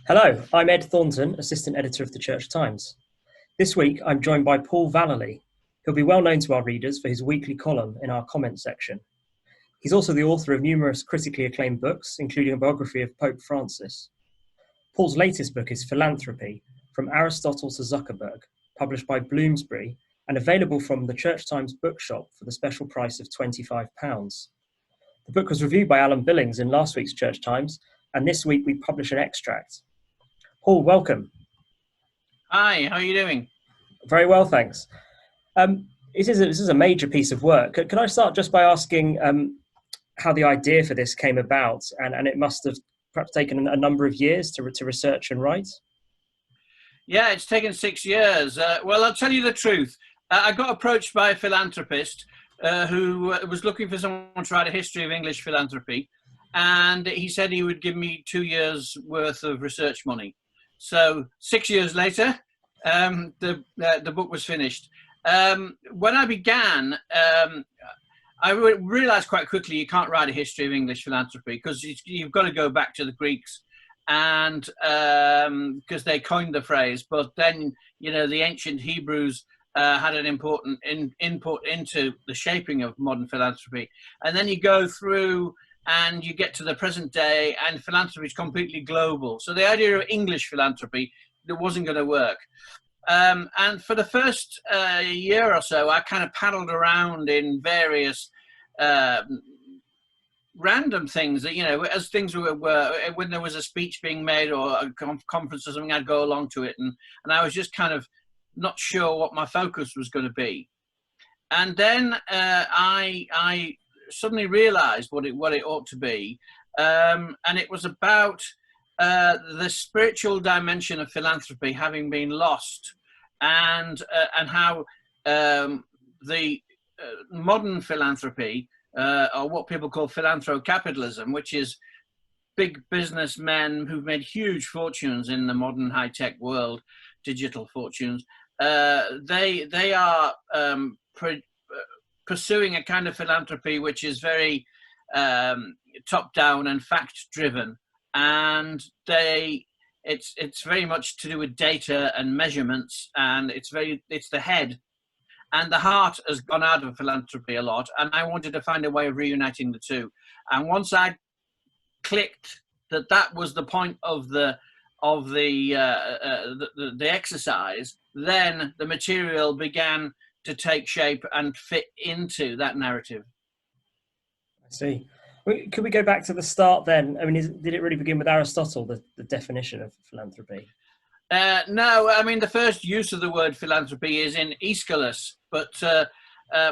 Hello, I'm Ed Thornton, Assistant Editor of the Church Times. This week, I'm joined by Paul Vallely. He'll be well known to our readers for his weekly column in our comments section. He's also the author of numerous critically acclaimed books, including a biography of Pope Francis. Paul's latest book is Philanthropy, From Aristotle to Zuckerberg, published by Bloomsbury and available from the Church Times bookshop for the special price of £25. The book was reviewed by Alan Billings in last week's Church Times, and this week we publish an extract. Paul, welcome. Hi, how are you doing? Very well, thanks. This is a major piece of work. Can I start just by asking how the idea for this came about? And it must have perhaps taken a number of years to research and write? Yeah, it's taken 6 years. Well, I'll tell you the truth. I got approached by a philanthropist who was looking for someone to write a history of English philanthropy. And he said he would give me 2 years worth of research money. So 6 years later, the book was finished. When I began, I realized quite quickly you can't write a history of English philanthropy because you've got to go back to the Greeks, and because they coined the phrase. But then, you know, the ancient Hebrews had an important input into the shaping of modern philanthropy. And then you go through and you get to the present day, and philanthropy is completely global. So the idea of English philanthropy, it wasn't going to work. And for the first year or so, I kind of paddled around in various random things that, you know, as things were when there was a speech being made or a conference or something, I'd go along to it. And I was just kind of not sure what my focus was going to be. And then I suddenly realized what it ought to be. And it was about the spiritual dimension of philanthropy having been lost, and how the modern philanthropy, or what people call philanthrocapitalism, which is big businessmen who've made huge fortunes in the modern high-tech world, digital fortunes, they are pursuing a kind of philanthropy which is very top-down and fact-driven, and it's very much to do with data and measurements, and it's the head, and the heart has gone out of philanthropy a lot. And I wanted to find a way of reuniting the two. And once I clicked that was the point of the exercise, then the material began to take shape and fit into that narrative. I see. Could we go back to the start then? I mean, did it really begin with Aristotle, the definition of philanthropy? No, I mean, the first use of the word philanthropy is in Aeschylus, but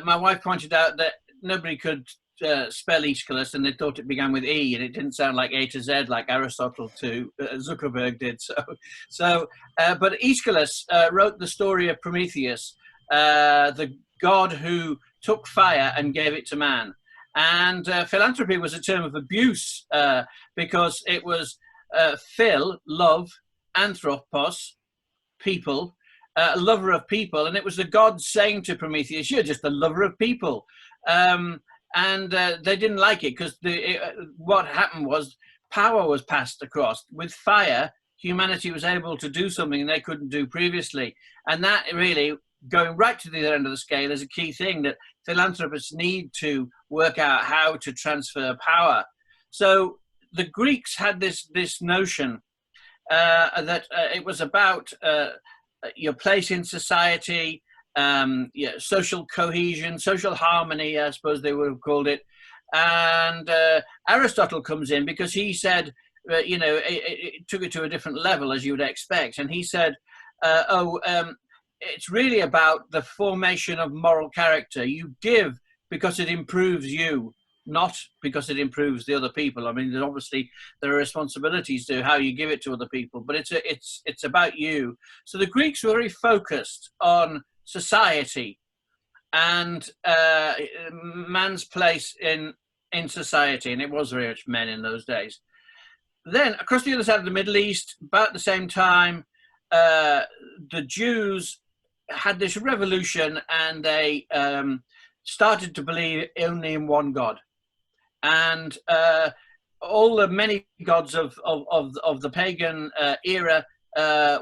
my wife pointed out that nobody could spell Aeschylus, and they thought it began with E, and it didn't sound like A to Z like Aristotle to Zuckerberg did. But Aeschylus wrote the story of Prometheus, the god who took fire and gave it to man. And philanthropy was a term of abuse because it was phil, love, anthropos, people, lover of people. And it was the gods saying to Prometheus, you're just a lover of people. And they didn't like it because what happened was power was passed across. With fire, humanity was able to do something they couldn't do previously. And that really, going right to the other end of the scale, is a key thing that philanthropists need to work out how to transfer power. So the Greeks had this notion that it was about your place in society, social cohesion, social harmony, I suppose they would have called it. And Aristotle comes in because he said, it took it to a different level, as you would expect. And he said, it's really about the formation of moral character. You give because it improves you, not because it improves the other people. I mean, obviously there are responsibilities to how you give it to other people, but it's about you. So the Greeks were very focused on society and man's place in society, and it was very much men in those days. Then across the other side of the Middle East, about the same time, the Jews had this revolution, and they started to believe only in one God. And all the many gods of the pagan era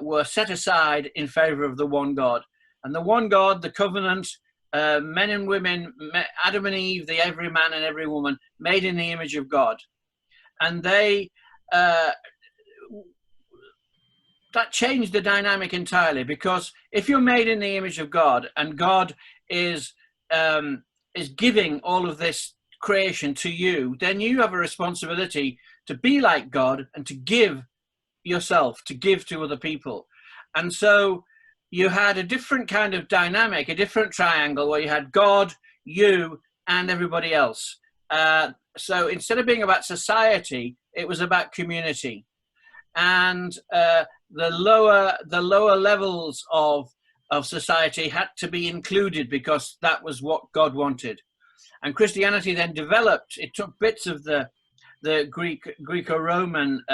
were set aside in favor of the one God. And the one God, the covenant, men and women, Adam and Eve, the every man and every woman, made in the image of God. And they that changed the dynamic entirely, because if you're made in the image of God and God is giving all of this creation to you, then you have a responsibility to be like God and to give yourself, to give to other people. And so you had a different kind of dynamic, a different triangle where you had God, you, and everybody else. So instead of being about society, it was about community. And the lower levels of society had to be included because that was what God wanted. And Christianity then developed. It took bits of the Greco-Roman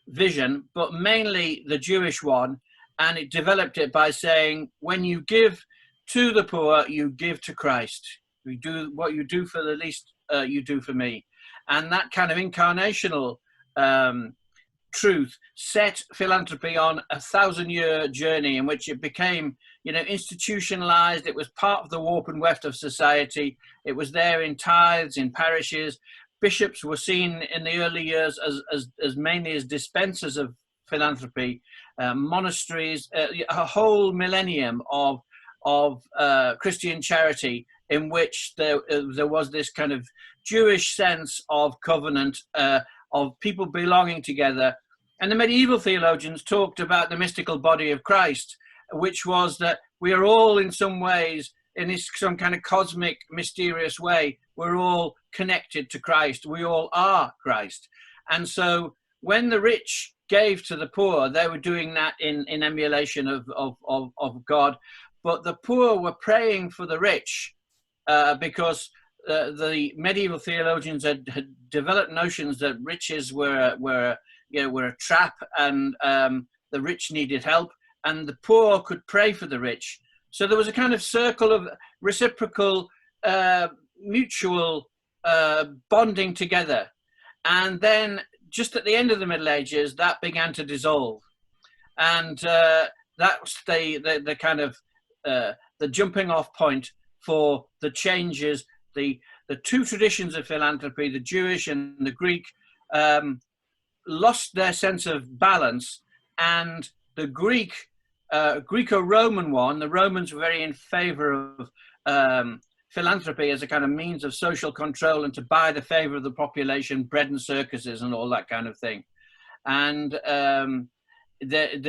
vision, but mainly the Jewish one, and it developed it by saying, when you give to the poor, you give to Christ. You do what you do for the least, you do for me. And that kind of incarnational truth set philanthropy on a 1,000-year journey in which it became, institutionalized. It was part of the warp and weft of society. It was there in tithes, in parishes. Bishops were seen in the early years as mainly as dispensers of philanthropy. Monasteries, a whole millennium of Christian charity in which there was this kind of Jewish sense of covenant, of people belonging together. And the medieval theologians talked about the mystical body of Christ, which was that we are all in some ways, in this some kind of cosmic, mysterious way, we're all connected to Christ. We all are Christ. And so when the rich gave to the poor, they were doing that in emulation of God. But the poor were praying for the rich because the medieval theologians had developed notions that riches were a trap, and the rich needed help, and the poor could pray for the rich. So there was a kind of circle of reciprocal, mutual bonding together. And then just at the end of the Middle Ages, that began to dissolve. And that's the kind of the jumping off point for the changes. The two traditions of philanthropy, the Jewish and the Greek, lost their sense of balance, and the Greco-Roman one, the Romans were very in favor of philanthropy as a kind of means of social control and to buy the favor of the population, bread and circuses and all that kind of thing. And if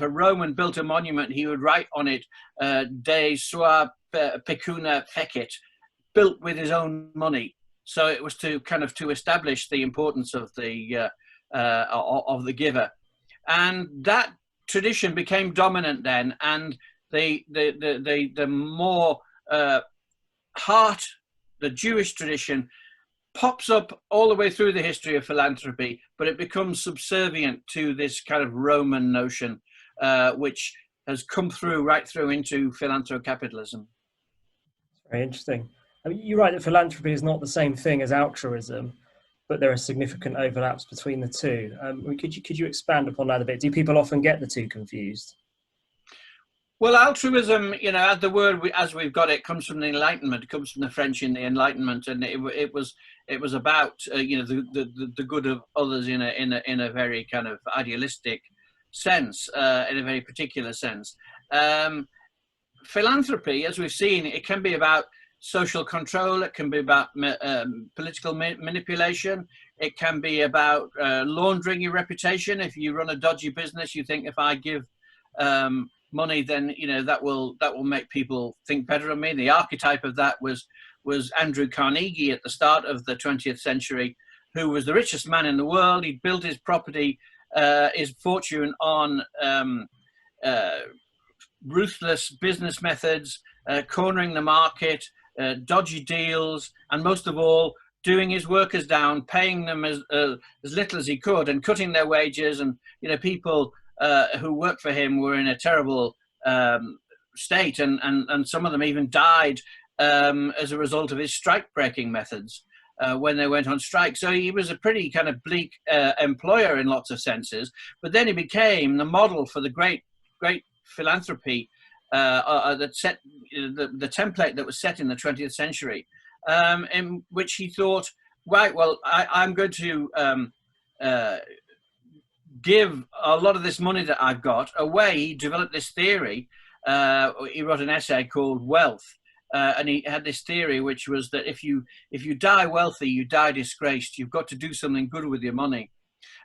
a Roman built a monument, he would write on it "De sua pecuna fecit," built with his own money. So it was to establish the importance of the giver, and that tradition became dominant then. And the more heart, the Jewish tradition, pops up all the way through the history of philanthropy, but it becomes subservient to this kind of Roman notion, which has come right through into philanthrocapitalism. Very interesting. I mean, you're right that philanthropy is not the same thing as altruism, but there are significant overlaps between the two. Could you expand upon that a bit? Do people often get the two confused? Well, altruism, the word as we've got it, comes from the Enlightenment. It comes from the French in the Enlightenment, and it was about the good of others in a very kind of idealistic sense, in a very particular sense. Philanthropy, as we've seen, it can be about social control. It can be about political manipulation. It can be about laundering your reputation. If you run a dodgy business, you think, if I give money, then that will make people think better of me. The archetype of that was Andrew Carnegie at the start of the 20th century, who was the richest man in the world. He'd built his fortune on ruthless business methods, cornering the market, dodgy deals, and most of all, doing his workers down, paying them as little as he could, and cutting their wages. And people who worked for him were in a terrible state, and some of them even died as a result of his strike-breaking methods. when they went on strike. So he was a pretty kind of bleak employer in lots of senses. But then he became the model for the great philanthropy that set the template that was set in the 20th century, in which he thought, right, well, I'm going to give a lot of this money that I've got away. He developed this theory. He wrote an essay called Wealth. And he had this theory, which was that if you die wealthy, you die disgraced. You've got to do something good with your money.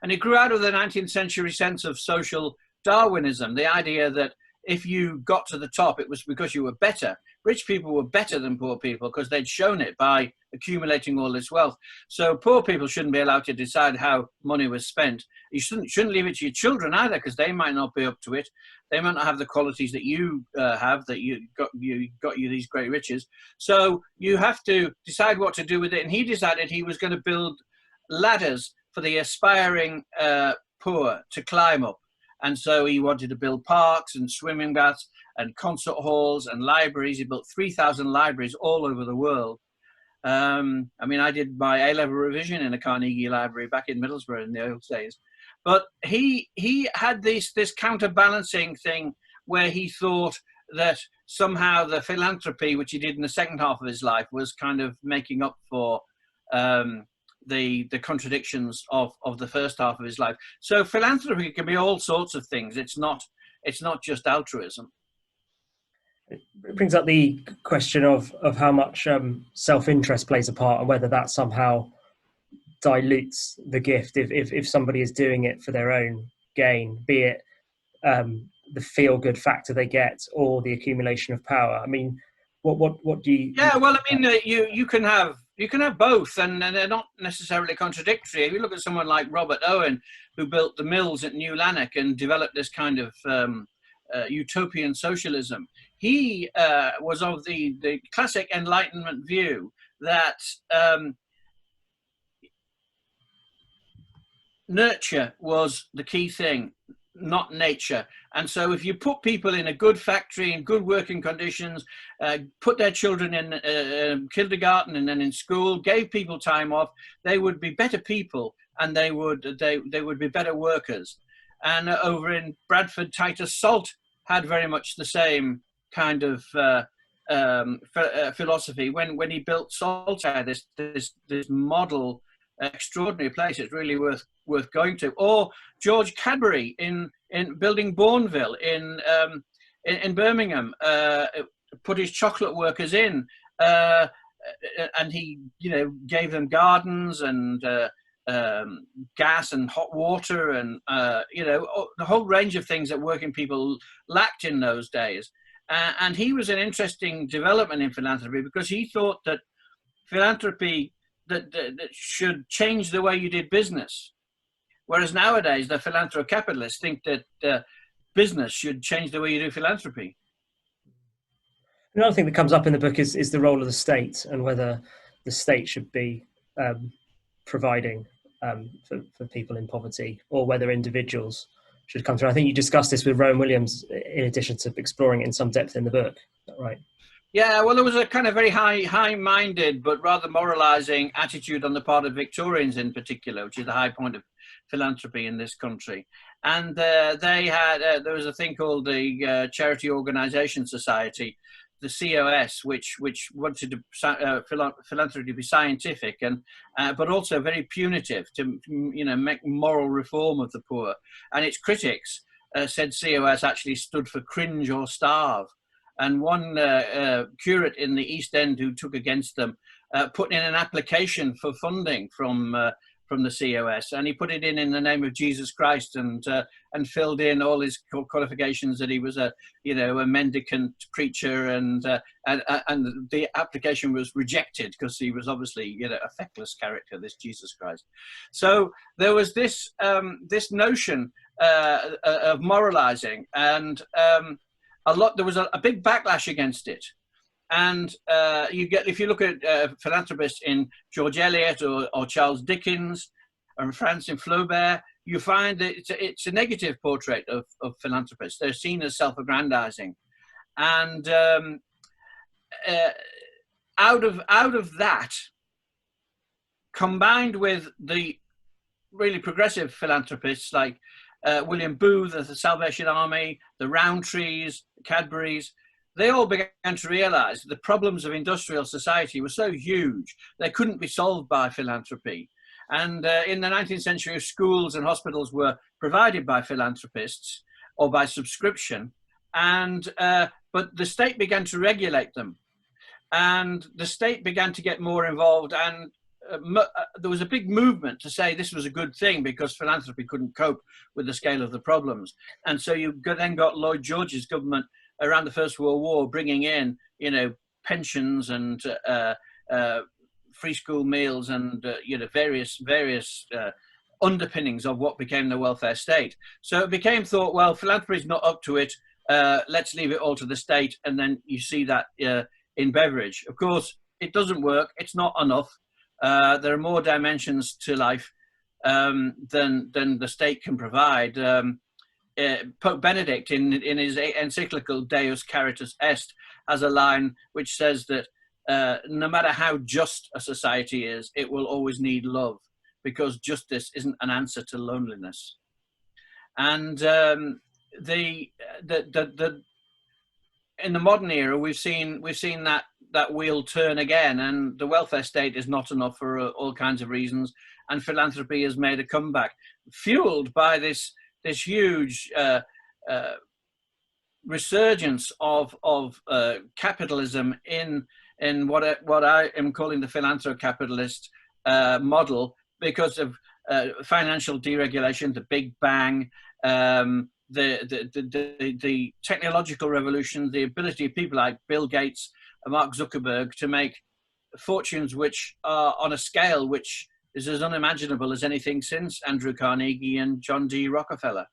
And it grew out of the 19th century sense of social Darwinism, the idea that if you got to the top, it was because you were better. Rich people were better than poor people because they'd shown it by accumulating all this wealth. So poor people shouldn't be allowed to decide how money was spent. You shouldn't leave it to your children either, because they might not be up to it. They might not have the qualities that you have, that you got you these great riches. So you have to decide what to do with it. And he decided he was going to build ladders for the aspiring poor to climb up. And so he wanted to build parks and swimming baths and concert halls and libraries. He built 3,000 libraries all over the world. I mean, I did my A-level revision in a Carnegie library back in Middlesbrough in the old days. But he had this counterbalancing thing where he thought that somehow the philanthropy, which he did in the second half of his life, was kind of making up for the contradictions of the first half of his life. So philanthropy can be all sorts of things. It's not just altruism. It brings up the question of how much self-interest plays a part, and whether that somehow dilutes the gift if somebody is doing it for their own gain, be it the feel-good factor they get or the accumulation of power. I mean, what do you? Yeah, well, I mean, you can have both, and they're not necessarily contradictory. If you look at someone like Robert Owen, who built the mills at New Lanark and developed this kind of utopian socialism, he was of the classic Enlightenment view that nurture was the key thing, not nature. And so if you put people in a good factory, in good working conditions, put their children in kindergarten and then in school, gave people time off, they would be better people, and they would be better workers. And over in Bradford, Titus Salt had very much the same kind of philosophy. When he built Saltaire, this model extraordinary place, it's really worth going to. Or George Cadbury in building Bourneville in Birmingham, put his chocolate workers in, and he gave them gardens and gas and hot water and the whole range of things that working people lacked in those days. And he was an interesting development in philanthropy, because he thought that philanthropy that should change the way you did business. Whereas nowadays, the philanthrocapitalists think that business should change the way you do philanthropy. Another thing that comes up in the book is the role of the state, and whether the state should be providing for people in poverty, or whether individuals should come through. I think you discussed this with Rowan Williams, in addition to exploring it in some depth in the book. Is that right? Yeah, well, there was a kind of very high-minded but rather moralizing attitude on the part of Victorians in particular, which is the high point of philanthropy in this country. And they had there was a thing called the Charity Organisation Society, the COS, which wanted philanthropy to be scientific and but also very punitive, to make moral reform of the poor. And its critics said COS actually stood for cringe or starve. And one curate in the East End who took against them put in an application for funding from the COS, and he put it in the name of Jesus Christ, and filled in all his qualifications, that he was a mendicant preacher, and the application was rejected because he was obviously a feckless character, this Jesus Christ. So there was this this notion of moralizing, and there was a big backlash against it. And if you look at philanthropists in George Eliot or Charles Dickens or Francis Flaubert, you find that it's a negative portrait of philanthropists. They're seen as self-aggrandizing. And out of that, combined with the really progressive philanthropists like William Booth of the Salvation Army, the Rowntrees, the Cadburys, they all began to realize that the problems of industrial society were so huge, they couldn't be solved by philanthropy. And in the 19th century, schools and hospitals were provided by philanthropists or by subscription, and but the state began to regulate them. And the state began to get more involved, and there was a big movement to say this was a good thing because philanthropy couldn't cope with the scale of the problems. And so you then got Lloyd George's government around the First World War bringing in, you know, pensions and free school meals and you know, various underpinnings of what became the welfare state. So it became thought, well, philanthropy is not up to it. Let's leave it all to the state. And then you see that in beverage. Of course, it doesn't work. It's not enough. There are more dimensions to life than the state can provide. Pope Benedict, in his encyclical Deus Caritas Est, has a line which says that no matter how just a society is, it will always need love, because justice isn't an answer to loneliness. And in the modern era, we've seen that wheel turn again, and the welfare state is not enough for all kinds of reasons, and philanthropy has made a comeback, fueled by this huge resurgence of capitalism in what I am calling the philanthro-capitalist model, because of financial deregulation, the Big Bang, the technological revolution, the ability of people like Bill Gates and Mark Zuckerberg to make fortunes which are on a scale which is as unimaginable as anything since Andrew Carnegie and John D. Rockefeller.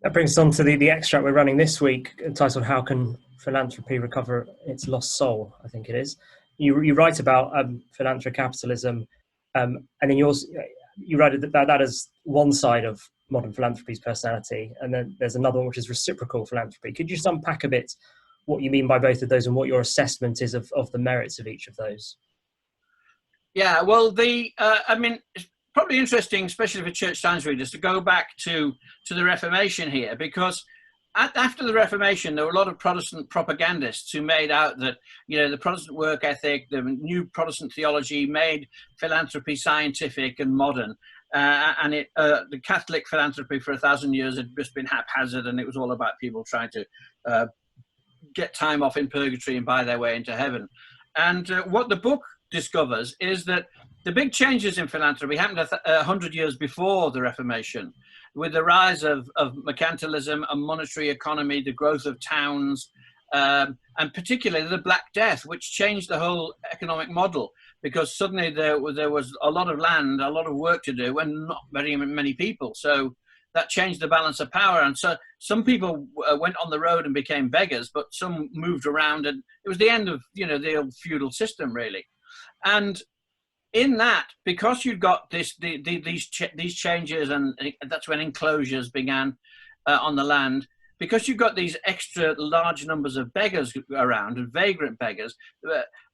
That brings us on to the extract we're running this week, entitled "How Can Philanthropy Recover Its Lost Soul?" I think it is. You write about philanthrocapitalism, and then you write that as one side of modern philanthropy's personality, and then there's another one which is reciprocal philanthropy. Could you just unpack a bit what you mean by both of those and what your assessment is of the merits of each of those? Yeah, well, I mean, it's probably interesting, especially for Church Times readers, to go back to the Reformation here, because after the Reformation, there were a lot of Protestant propagandists who made out that, you know, the Protestant work ethic, the new Protestant theology made philanthropy scientific and modern. And the Catholic philanthropy for 1,000 years had just been haphazard, and it was all about people trying to get time off in purgatory and buy their way into heaven. And what the book discovers is that the big changes in philanthropy happened 100 years before the Reformation, with the rise of mercantilism and monetary economy, the growth of towns, and particularly the Black Death, which changed the whole economic model, because suddenly there was a lot of land, a lot of work to do, and not very many people. So that changed the balance of power. And so some people went on the road and became beggars, but some moved around, and it was the end of, you know, the old feudal system, really. And in that, because you've got these changes, and that's when enclosures began on the land, because you've got these extra large numbers of beggars around, and vagrant beggars,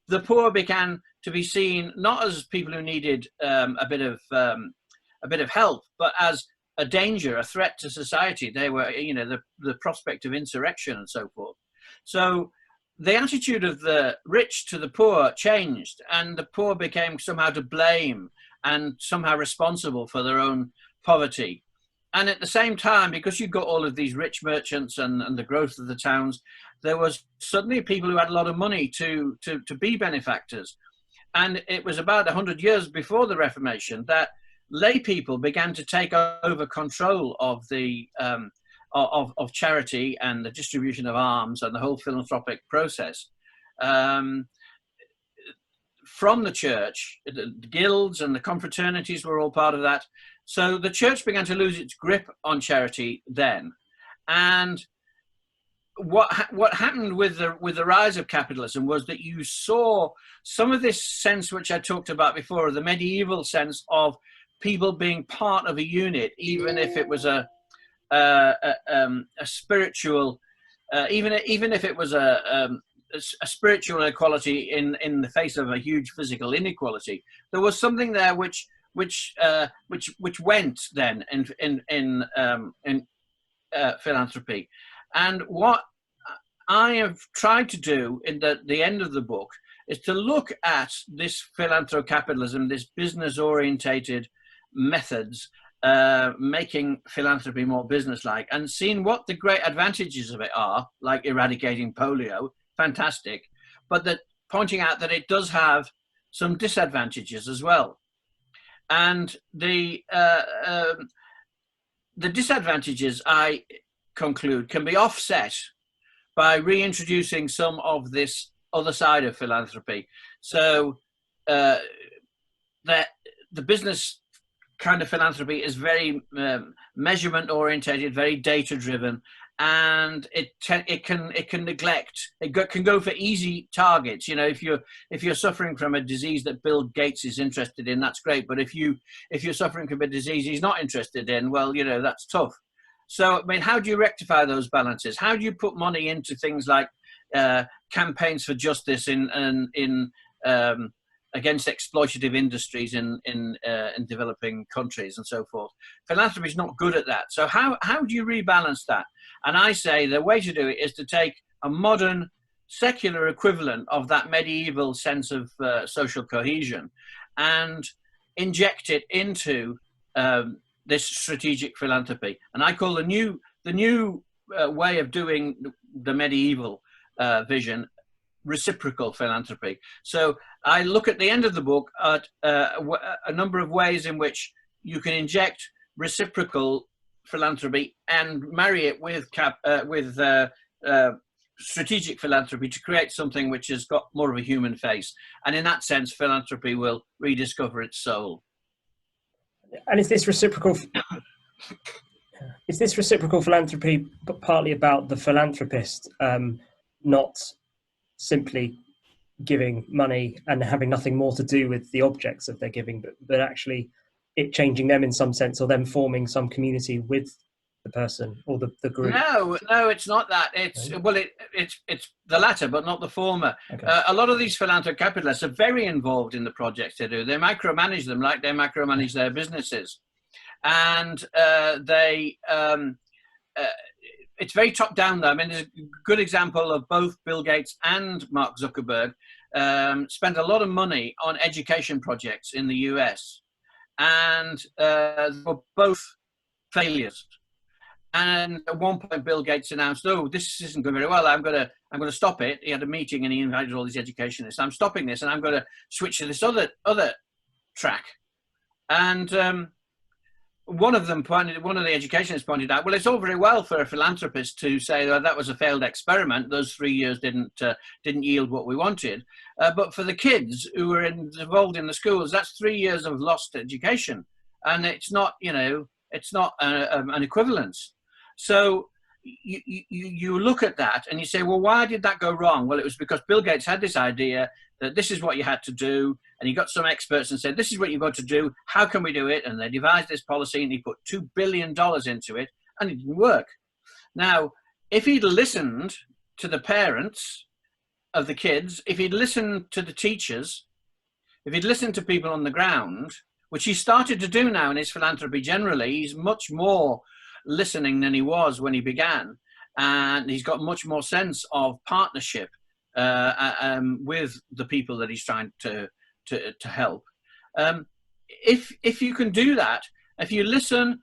the poor began to be seen not as people who needed a bit of help, but as a danger, a threat to society. They were, you know, the prospect of insurrection and so forth. So the attitude of the rich to the poor changed, and the poor became somehow to blame and somehow responsible for their own poverty. And at the same time, because you got all of these rich merchants and the growth of the towns, there was suddenly people who had a lot of money to be benefactors. And it was about 100 years before the Reformation that lay people began to take over control of the of charity and the distribution of alms and the whole philanthropic process from the church. The guilds and the confraternities were all part of that. So the church began to lose its grip on charity then. And what happened with the rise of capitalism was that you saw some of this sense which I talked about before, the medieval sense of people being part of a unit, even if it was a spiritual, even if it was a a spiritual equality in the face of a huge physical inequality. There was something there which went then in philanthropy, and what I have tried to do in the end of the book is to look at this philanthrocapitalism, this business-orientated methods, making philanthropy more business-like, and seeing what the great advantages of it are, like eradicating polio, fantastic, but that pointing out that it does have some disadvantages as well. And the disadvantages, I conclude, can be offset by reintroducing some of this other side of philanthropy. So that the business kind of philanthropy is very measurement orientated, very data driven, and it can neglect. It can go for easy targets. You know, if you're suffering from a disease that Bill Gates is interested in, that's great. But if you're suffering from a disease he's not interested in, well, you know, that's tough. So, I mean, how do you rectify those balances? How do you put money into things like campaigns for justice in against exploitative industries in developing countries and so forth? Philanthropy is not good at that. So how do you rebalance that? And I say the way to do it is to take a modern secular equivalent of that medieval sense of social cohesion and inject it into this strategic philanthropy. And I call the new way of doing the medieval vision reciprocal philanthropy. So I look at the end of the book at a number of ways in which you can inject reciprocal philanthropy and marry it with strategic philanthropy to create something which has got more of a human face. And in that sense, philanthropy will rediscover its soul. And is this reciprocal philanthropy partly about the philanthropist not simply giving money and having nothing more to do with the objects of their giving, but actually it changing them in some sense, or them forming some community with the person or the group? No, it's not that. It's it's the latter, but not the former. Okay. A lot of these philanthrocapitalists are very involved in the projects they do. They micromanage them like they micromanage their businesses, and it's very top down though. I mean, there's a good example of both Bill Gates and Mark Zuckerberg spent a lot of money on education projects in the US, and were both failures. And at one point, Bill Gates announced, "Oh, this isn't going very well. I'm going to stop it." He had a meeting and he invited all these educationists. "I'm stopping this, and I'm going to switch to this other track." And one of the educationists pointed out, "Well, it's all very well for a philanthropist to say that was a failed experiment. Those 3 years didn't yield what we wanted. But for the kids who were involved in the schools, that's 3 years of lost education, and it's not, it's not an equivalence." So you look at that and you say, well, why did that go wrong? Well, it was because Bill Gates had this idea that this is what you had to do, and he got some experts and said, "This is what you've got to do. How can we do it?" And they devised this policy, and he put $2 billion into it, and it didn't work. Now, if he'd listened to the parents of the kids, if he'd listened to the teachers, if he'd listened to people on the ground, which he started to do now in his philanthropy generally, he's much more listening than he was when he began, and he's got much more sense of partnership with the people that he's trying to help. If you can do that, if you listen,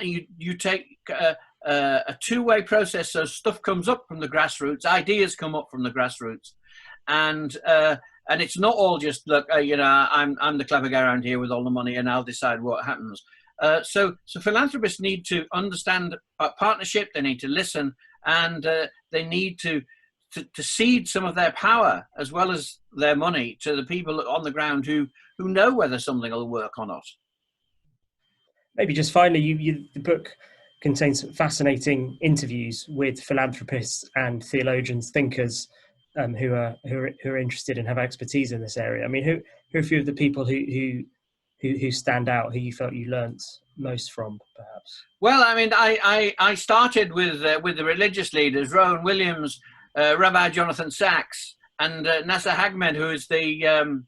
you take a two-way process, so stuff comes up from the grassroots, ideas come up from the grassroots, and it's not all just, look, I'm the clever guy around here with all the money and I'll decide what happens. So philanthropists need to understand partnership, they need to listen, and they need to cede some of their power as well as their money to the people on the ground who know whether something will work or not. Maybe just finally, the book contains fascinating interviews with philanthropists and theologians, thinkers, who are interested and have expertise in this area. I mean, who are a few of the people who stand out, who you felt you learnt most from, perhaps? Well, I mean, I started with the religious leaders, Rowan Williams, Rabbi Jonathan Sacks, and Nasser Hagmed, who is the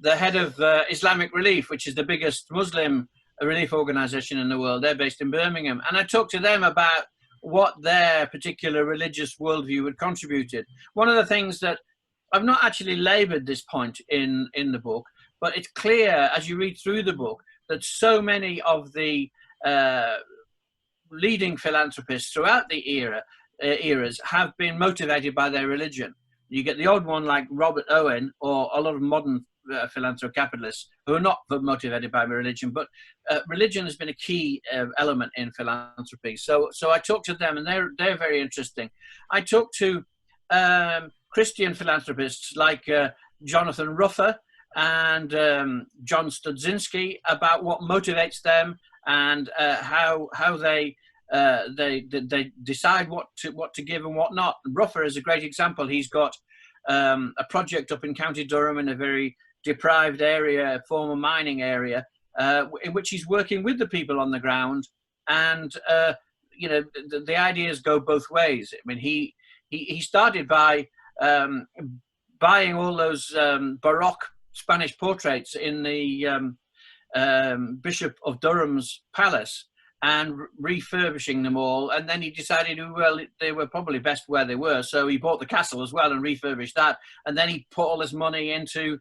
head of Islamic Relief, which is the biggest Muslim relief organization in the world. They're based in Birmingham. And I talked to them about what their particular religious worldview had contributed. One of the things that I've not actually labored this point in the book, but it's clear as you read through the book that so many of the leading philanthropists throughout the eras have been motivated by their religion. You get the odd one like Robert Owen, or a lot of modern philanthro-capitalists who are not motivated by religion, but religion has been a key element in philanthropy. So I talked to them, and they're very interesting. I talked to Christian philanthropists like Jonathan Ruffer and John Studzinski about what motivates them and how they decide what to give and what not. Ruffer is a great example. He's got a project up in County Durham in a very deprived area, former mining area, in which he's working with the people on the ground. And you know, the ideas go both ways. I mean, he started by buying all those Baroque Spanish portraits in the Bishop of Durham's palace and refurbishing them all. And then he decided, well, they were probably best where they were. So he bought the castle as well and refurbished that. And then he put all his money into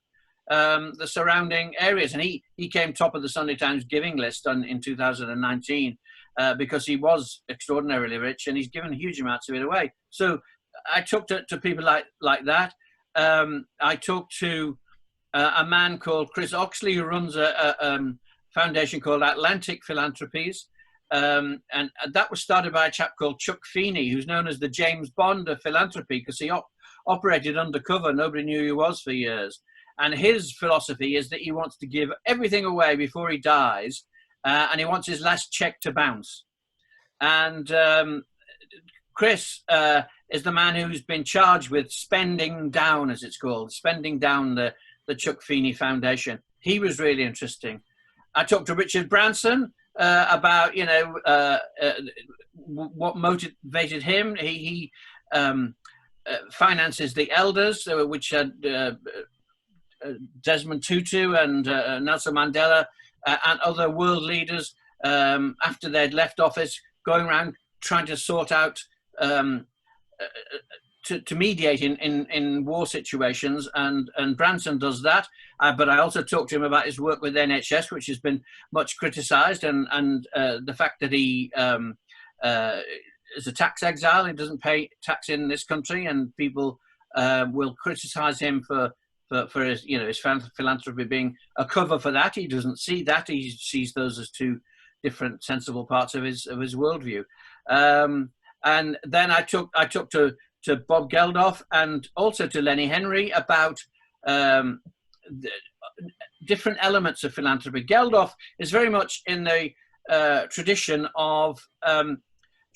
the surrounding areas. And he came top of the Sunday Times giving list in 2019 because he was extraordinarily rich, and he's given huge amounts of it away. So I talked to people like that. I talked to a man called Chris Oxley, who runs a foundation called Atlantic Philanthropies. And that was started by a chap called Chuck Feeney, who's known as the James Bond of philanthropy, because he operated undercover. Nobody knew who he was for years. And his philosophy is that he wants to give everything away before he dies, and he wants his last check to bounce. And Chris is the man who's been charged with spending down, as it's called, spending down the Chuck Feeney Foundation. He was really interesting. I talked to Richard Branson about, you know, what motivated him. He finances the Elders, which had Desmond Tutu and Nelson Mandela and other world leaders after they'd left office, going around trying to sort out to mediate in war situations, and Branson does that. But I also talked to him about his work with NHS, which has been much criticised, and the fact that he is a tax exile. He doesn't pay tax in this country, and people will criticise him for his, you know, his philanthropy being a cover for that. He doesn't see that. He sees those as two different sensible parts of his worldview. And then I talked to Bob Geldof and also to Lenny Henry about different elements of philanthropy. Geldof is very much in the tradition of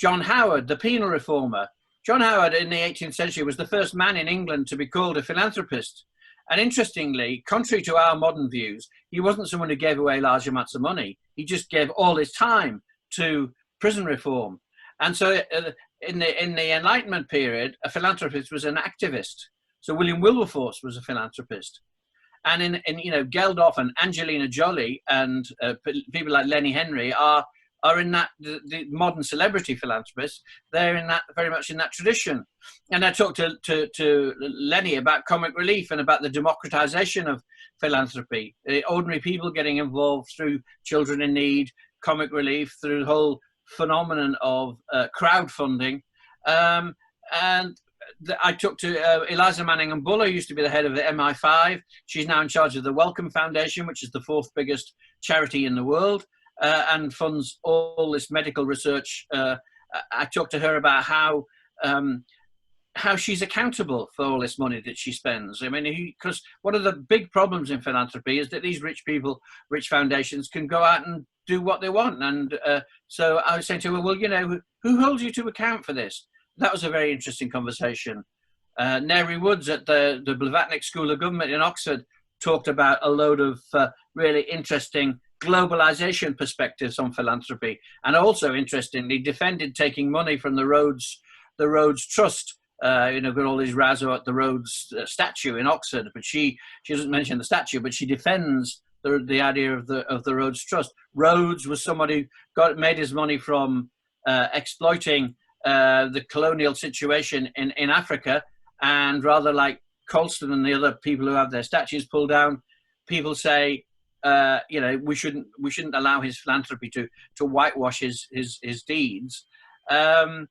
John Howard, the penal reformer. John Howard in the 18th century was the first man in England to be called a philanthropist. And interestingly, contrary to our modern views, he wasn't someone who gave away large amounts of money. He just gave all his time to prison reform. And so in the Enlightenment period, a philanthropist was an activist. So William Wilberforce was a philanthropist. And in you know, Geldof and Angelina Jolie and people like Lenny Henry are in that, the modern celebrity philanthropists, they're in that, very much in that tradition. And I talked to Lenny about comic relief and about the democratization of philanthropy, ordinary people getting involved through Children in Need, comic relief, through the whole phenomenon of crowdfunding. And I talked to Eliza Manningham Buller, who used to be the head of the MI5. She's now in charge of the Wellcome Foundation, which is the 4th biggest charity in the world, and funds all this medical research. I talked to her about how she's accountable for all this money that she spends. I mean, because one of the big problems in philanthropy is that these rich people, rich foundations, can go out and do what they want. And so I was saying to her, well, you know, who holds you to account for this? That was a very interesting conversation. Neri Woods at the Blavatnik School of Government in Oxford talked about a load of really interesting globalization perspectives on philanthropy, and also interestingly defended taking money from the Rhodes Trust got all these razzo at the Rhodes statue in Oxford, but she doesn't mention the statue, but she defends the idea of the Rhodes Trust. Rhodes was somebody who made his money from exploiting the colonial situation in Africa, and rather like Colston and the other people who have their statues pulled down, people say, we shouldn't allow his philanthropy to whitewash his deeds, that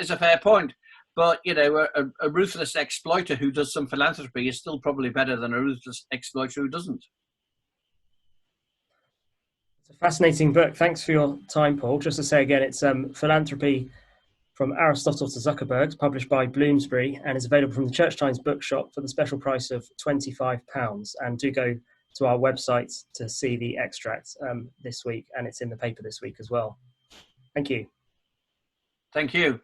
is a fair point. But a ruthless exploiter who does some philanthropy is still probably better than a ruthless exploiter who doesn't. It's a fascinating book. Thanks for your time, Paul. Just to say again, it's Philanthropy from Aristotle to Zuckerberg, published by Bloomsbury, and is available from the Church Times bookshop for the special price of £25. And do go to our website to see the extract this week, and it's in the paper this week as well. Thank you. Thank you.